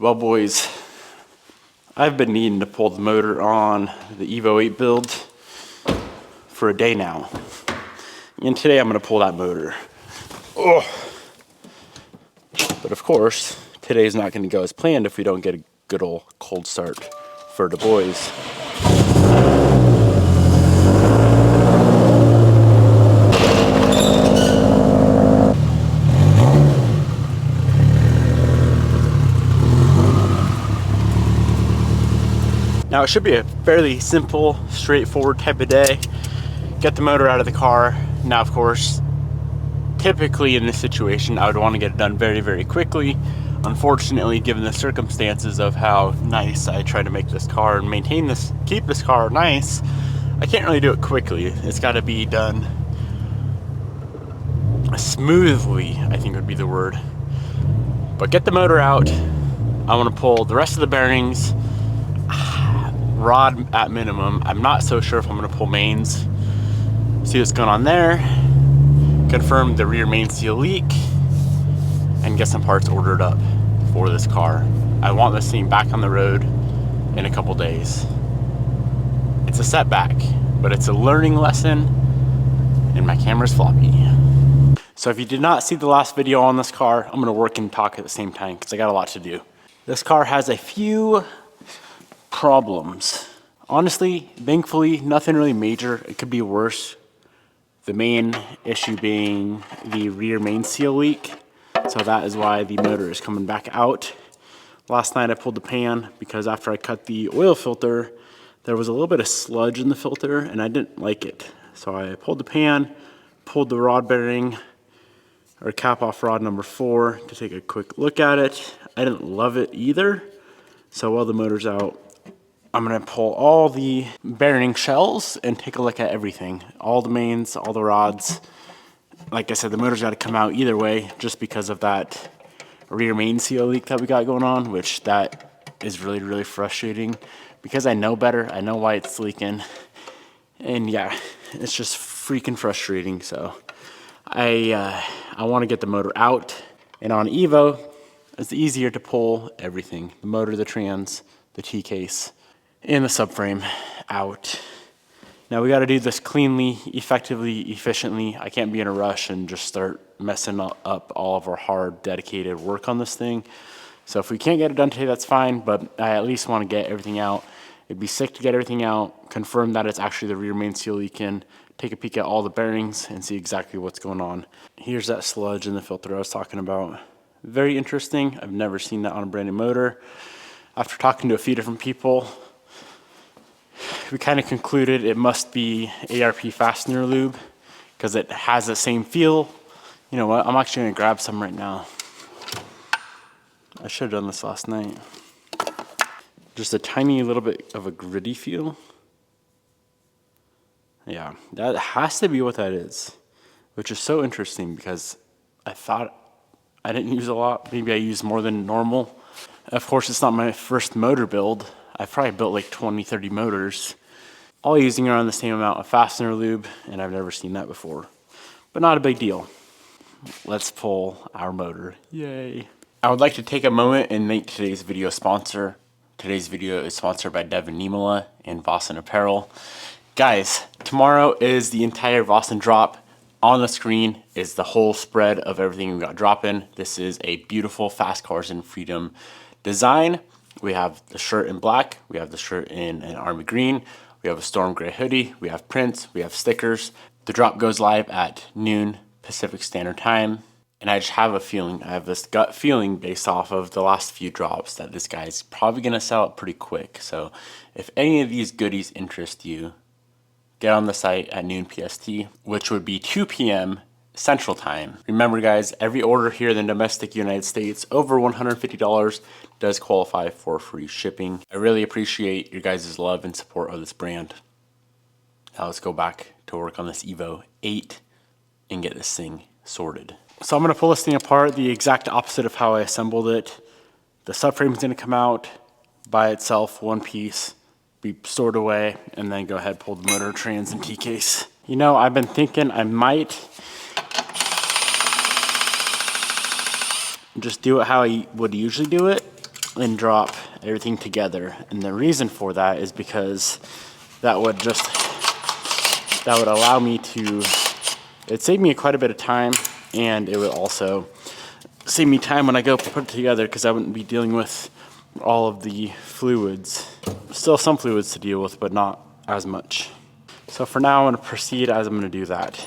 Well, boys, I've been needing to pull the motor on the Evo 8 build for a day now. And today I'm gonna pull that motor. Oh. But of course, today's not gonna go as planned if we don't get a good old cold start for the boys. Now it should be a fairly simple, straightforward type of day. Get the motor out of the car. Now of course, typically in this situation, I would want to get it done very, very quickly. Unfortunately, given the circumstances of how nice I try to make this car and maintain this, keep this car nice, I can't really do it quickly. It's got to be done smoothly, I think would be the word. But get the motor out. I want to pull the rest of the bearings, rod at minimum. I'm not so sure if I'm going to pull mains. See what's going on there. Confirm the rear main seal leak and get some parts ordered up for this car. I want this thing back on the road in a couple days. It's a setback, but it's a learning lesson, and my camera's floppy. So if you did not see the last video on this car, I'm gonna work and talk at the same time because I got a lot to do. This car has a few problems. Honestly, thankfully, nothing really major. It could be worse. The main issue being the rear main seal leak. So that is why the motor is coming back out. Last night I pulled the pan because after I cut the oil filter, there was a little bit of sludge in the filter and I didn't like it. So I pulled the pan, pulled the rod bearing, or cap off rod number 4 to take a quick look at it. I didn't love it either. So while the motor's out, I'm gonna pull all the bearing shells and take a look at everything. All the mains, all the rods. Like I said, the motor's gotta come out either way just because of that rear main seal leak that we got going on, which that is really, really frustrating because I know better. I know why it's leaking. And yeah, it's just freaking frustrating. So I wanna get the motor out. And on Evo, it's easier to pull everything. The motor, the trans, the T-case, and the subframe out. Now we got to do this cleanly, effectively, efficiently. I can't be in a rush and just start messing up all of our hard, dedicated work on this thing. So if we can't get it done today, that's fine, but I at least want to get everything out. It'd be sick to get everything out, confirm that it's actually the rear main seal leaking, take a peek at all the bearings and see exactly what's going on. Here's that sludge in the filter I was talking about. Very interesting. I've never seen that on a brand new motor. After talking to a few different people, we kind of concluded it must be ARP fastener lube because it has the same feel. You know what? I'm actually gonna grab some right now. I should have done this last night. Just a tiny little bit of a gritty feel. Yeah, that has to be what that is, which is so interesting because I thought I didn't use a lot. Maybe I used more than normal. Of course, it's not my first motor build. I've probably built like 20, 30 motors, all using around the same amount of fastener lube, and I've never seen that before. But not a big deal. Let's pull our motor. Yay. I would like to take a moment and thank today's video sponsor. Today's video is sponsored by Devin, Niemela and Vossen Apparel. Guys, tomorrow is the entire Vossen drop. On the screen is the whole spread of everything we got dropping. This is a beautiful Fast Cars and Freedom design. We have the shirt in black, we have the shirt in an army green, we have a storm gray hoodie, we have prints, we have stickers. The drop goes live at noon Pacific Standard Time. And I just have a feeling, I have this gut feeling based off of the last few drops that this guy's probably gonna sell it pretty quick. So if any of these goodies interest you, get on the site at noon PST, which would be 2 p.m. Central Time. Remember guys, every order here in the domestic United States over $150 does qualify for free shipping. I really appreciate your guys' love and support of this brand. Now let's go back to work on this Evo 8 and get this thing sorted. So I'm gonna pull this thing apart the exact opposite of how I assembled it. The subframe is gonna come out by itself, one piece, be stored away, and then go ahead, pull the motor, trans, and T-case. You know, I've been thinking I might just do it how I would usually do it. and drop everything together. And the reason for that is because that would allow me to, it'd save me quite a bit of time, and it would also save me time when I go put it together, because I wouldn't be dealing with all of the fluids. Still some fluids to deal with, but not as much. So for now, I'm gonna proceed as I'm gonna do that.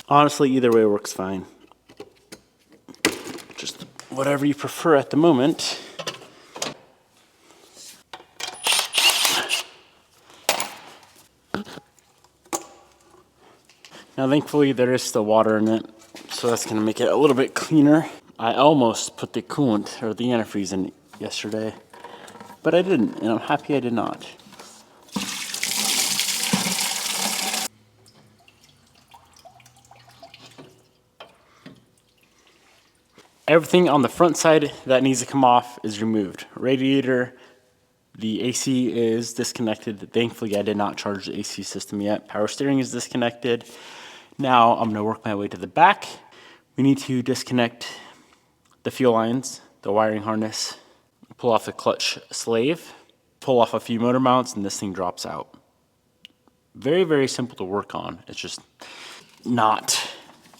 Honestly, either way works fine. Just whatever you prefer at the moment. Now thankfully there is still water in it, so that's gonna make it a little bit cleaner. I almost put the coolant or the antifreeze in yesterday, but I didn't, and I'm happy I did not. Everything on the front side that needs to come off is removed. Radiator, the AC is disconnected. Thankfully, I did not charge the AC system yet. Power steering is disconnected. Now I'm gonna work my way to the back. We need to disconnect the fuel lines, the wiring harness, pull off the clutch slave, pull off a few motor mounts, and this thing drops out. Very, very simple to work on. It's just not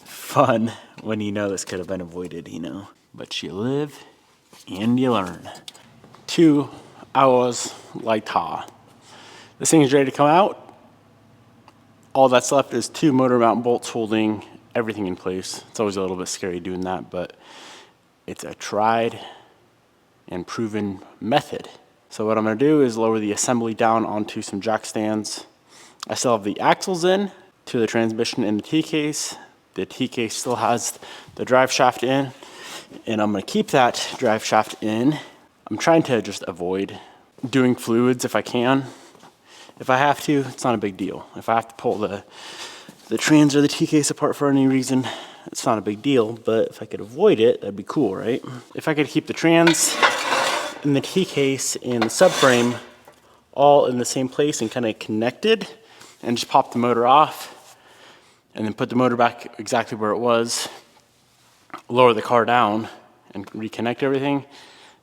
fun when you know this could have been avoided, you know. But you live and you learn. 2 hours later. This thing is ready to come out. All that's left is 2 motor mount bolts holding everything in place. It's always a little bit scary doing that, but it's a tried and proven method. So what I'm gonna do is lower the assembly down onto some jack stands. I still have the axles in to the transmission in the T-case. The T-case still has the drive shaft in, and I'm gonna keep that drive shaft in. I'm trying to just avoid doing fluids if I can. If I have to, it's not a big deal. If I have to pull the trans or the T-case apart for any reason, it's not a big deal, but if I could avoid it, that'd be cool, right? If I could keep the trans and the T-case and the subframe all in the same place and kind of connected, and just pop the motor off, and then put the motor back exactly where it was, lower the car down, and reconnect everything,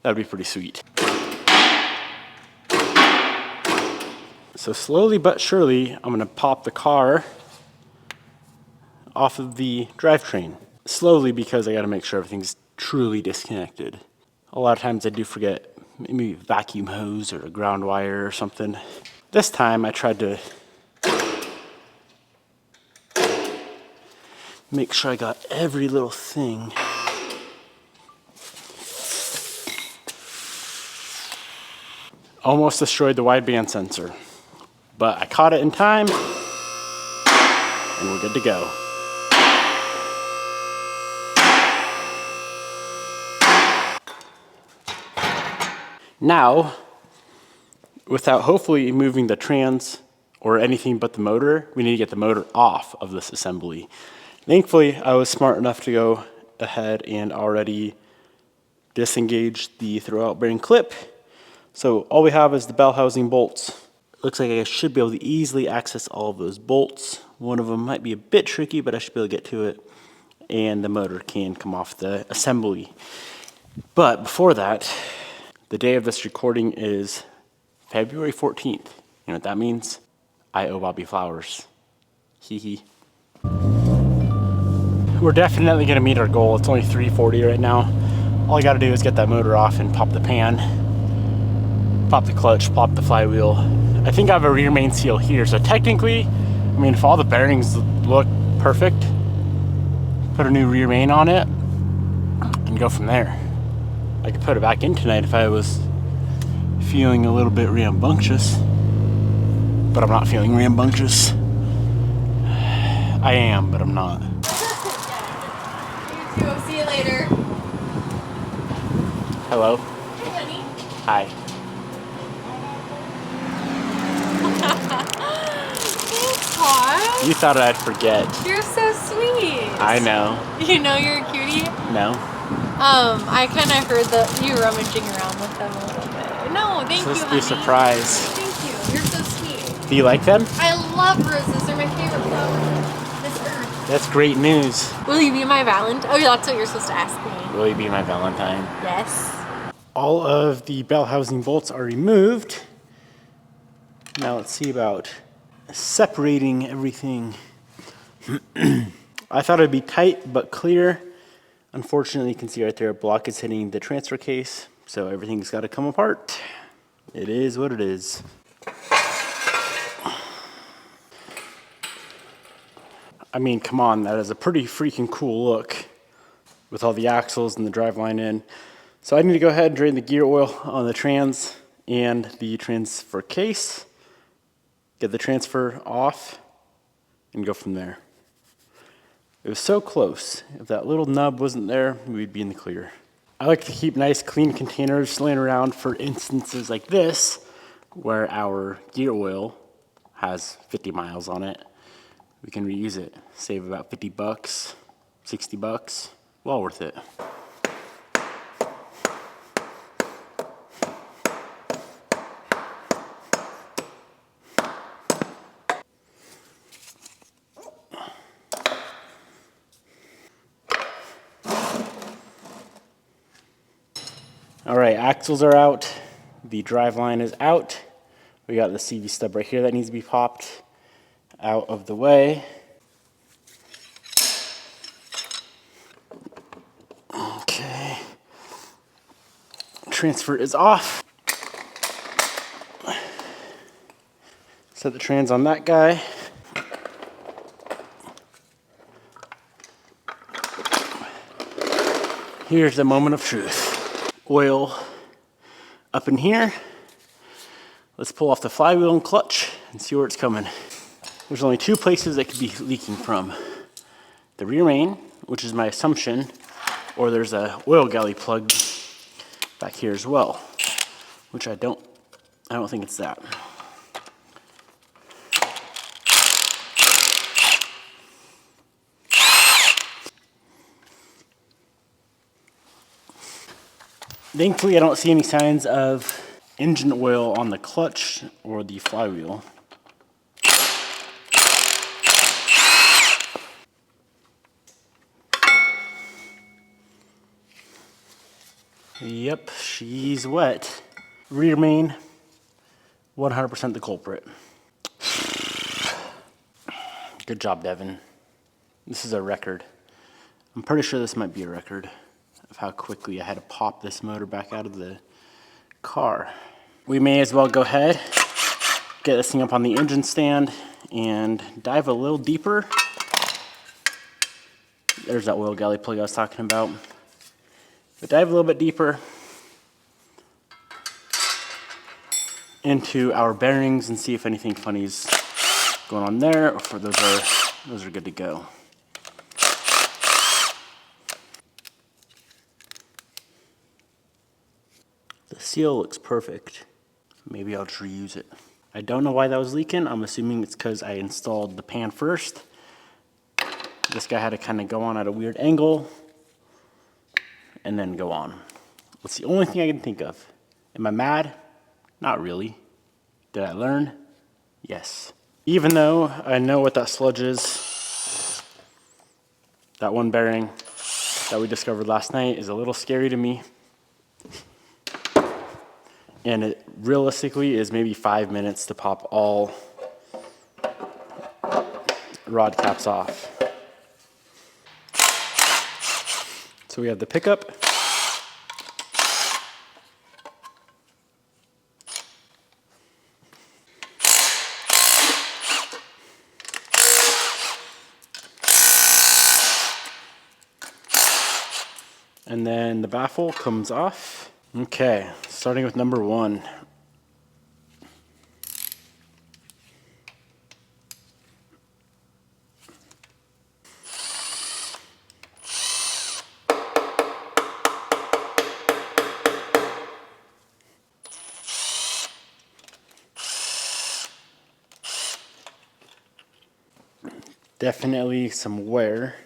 that'd be pretty sweet. So slowly but surely, I'm gonna pop the car off of the drivetrain. Slowly, because I gotta make sure everything's truly disconnected. A lot of times I do forget maybe a vacuum hose or a ground wire or something. This time I tried to make sure I got every little thing. Almost destroyed the wideband sensor, but I caught it in time and we're good to go. Now, without hopefully moving the trans or anything but the motor, we need to get the motor off of this assembly. Thankfully, I was smart enough to go ahead and already disengage the throwout bearing clip. So all we have is the bell housing bolts. Looks like I should be able to easily access all of those bolts. One of them might be a bit tricky, but I should be able to get to it. And the motor can come off the assembly. But before that, the day of this recording is February 14th. You know what that means? I owe Bobby flowers. Hee hee. We're definitely gonna meet our goal. It's only 3:40 right now. All I gotta do is get that motor off and pop the pan, pop the clutch, pop the flywheel. I think I have a rear main seal here, so technically, I mean, if all the bearings look perfect, put a new rear main on it and go from there. I could put it back in tonight if I was feeling a little bit rambunctious, but I'm not feeling rambunctious. I am, but I'm not. See you later. Hello. Hey, honey. Hi. Thanks, Paul. You thought I'd forget. You're so sweet. I know. You know you're a cutie? No. I kind of heard that you rummaging around with them a little bit. No, thank you, Supposed to honey. be a surprise. Thank you. You're so sweet. Do you like them? I love roses. They're my favorite flowers on this earth. That's great news. Will you be my Valentine? Oh, that's what you're supposed to ask me. Will you be my Valentine? Yes. All of the bell housing bolts are removed. Now let's see about separating everything. I thought it'd be tight but clear. Unfortunately, you can see right there a block is hitting the transfer case, so everything's got to come apart. It is what it is. I mean, come on, that is a pretty freaking cool look with all the axles and the driveline in. So I need to go ahead and drain the gear oil on the trans and the transfer case, get the transfer off, and go from there. It was so close. If that little nub wasn't there, we'd be in the clear. I like to keep nice clean containers laying around for instances like this, where our gear oil has 50 miles on it. We can reuse it, save about 50 bucks, 60 bucks, well worth it. All right, axles are out. The driveline is out. We got the CV stub right here that needs to be popped out of the way. Okay. Transfer is off. Set the trans on that guy. Here's the moment of truth. Oil up in here. Let's pull off the flywheel and clutch and see where it's coming. There's only two places that could be leaking from. The rear main, which is my assumption, or there's a oil galley plug back here as well, which I don't think it's that. Thankfully, I don't see any signs of engine oil on the clutch or the flywheel. Yep, she's wet. Rear main, 100% the culprit. Good job, Devin. This is a record. I'm pretty sure this might be a record of how quickly I had to pop this motor back out of the car. We may as well go ahead, get this thing up on the engine stand and dive a little deeper. There's that oil galley plug I was talking about. But dive a little bit deeper into our bearings and see if anything funny's going on there, or if those are good to go. The seal looks perfect. Maybe I'll just reuse it. I don't know why that was leaking. I'm assuming it's because I installed the pan first. This guy had to kind of go on at a weird angle and then go on. That's the only thing I can think of. Am I mad? Not really. Did I learn? Yes. Even though I know what that sludge is, that one bearing that we discovered last night is a little scary to me. And it realistically is maybe 5 minutes to pop all rod caps off. So we have the pickup. And then the baffle comes off. Okay, starting with number one. Definitely some wear.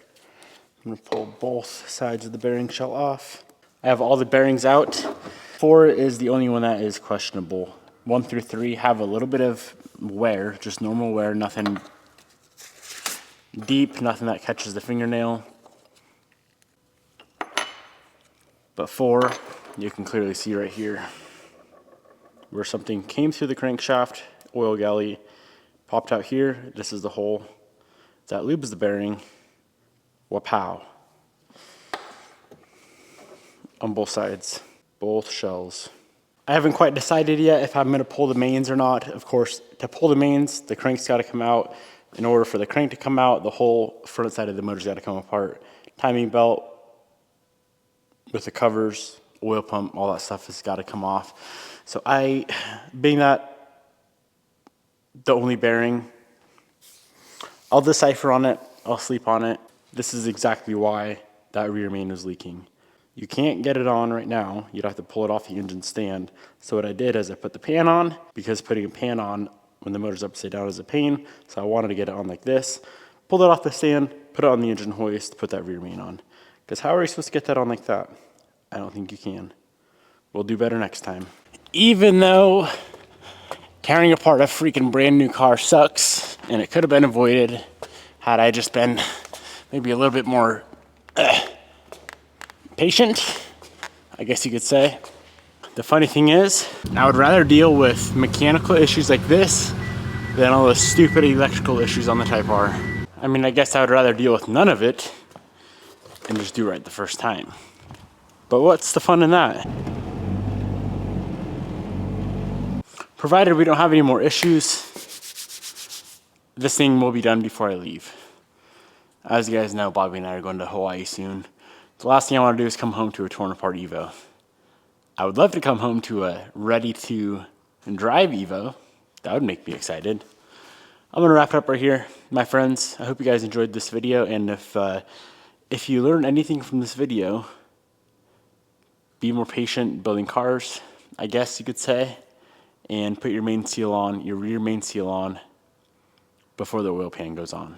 I'm gonna pull both sides of the bearing shell off. I have all the bearings out. 4 is the only one that is questionable. 1 through 3 have a little bit of wear, just normal wear, nothing deep, nothing that catches the fingernail. But 4, you can clearly see right here where something came through the crankshaft, oil galley, popped out here. This is the hole. That lubes the bearing. Wapow. On both sides, both shells. I haven't quite decided yet if I'm gonna pull the mains or not. Of course, to pull the mains, the crank's gotta come out. In order for the crank to come out, the whole front side of the motor's gotta come apart. Timing belt with the covers, oil pump, all that stuff has gotta come off. So being that the only bearing, I'll decipher on it, I'll sleep on it. This is exactly why that rear main is leaking. You can't get it on right now. You'd have to pull it off the engine stand. So what I did is I put the pan on, because putting a pan on when the motor's upside down is a pain. So I wanted to get it on like this. Pulled it off the stand, put it on the engine hoist, put that rear main on. Because how are you supposed to get that on like that? I don't think you can. We'll do better next time. Even though tearing apart a freaking brand new car sucks, and it could have been avoided had I just been maybe a little bit more patient, I guess you could say. The funny thing is, I would rather deal with mechanical issues like this than all the stupid electrical issues on the Type R. I mean, I guess I would rather deal with none of it and just do right the first time. But what's the fun in that? Provided we don't have any more issues, this thing will be done before I leave. As you guys know, Bobby and I are going to Hawaii soon. The last thing I want to do is come home to a torn apart Evo. I would love to come home to a ready to drive Evo. That would make me excited. I'm gonna wrap it up right here. My friends, I hope you guys enjoyed this video, and if you learned anything from this video, be more patient building cars, I guess you could say, and put your main seal on, your rear main seal on, before the oil pan goes on.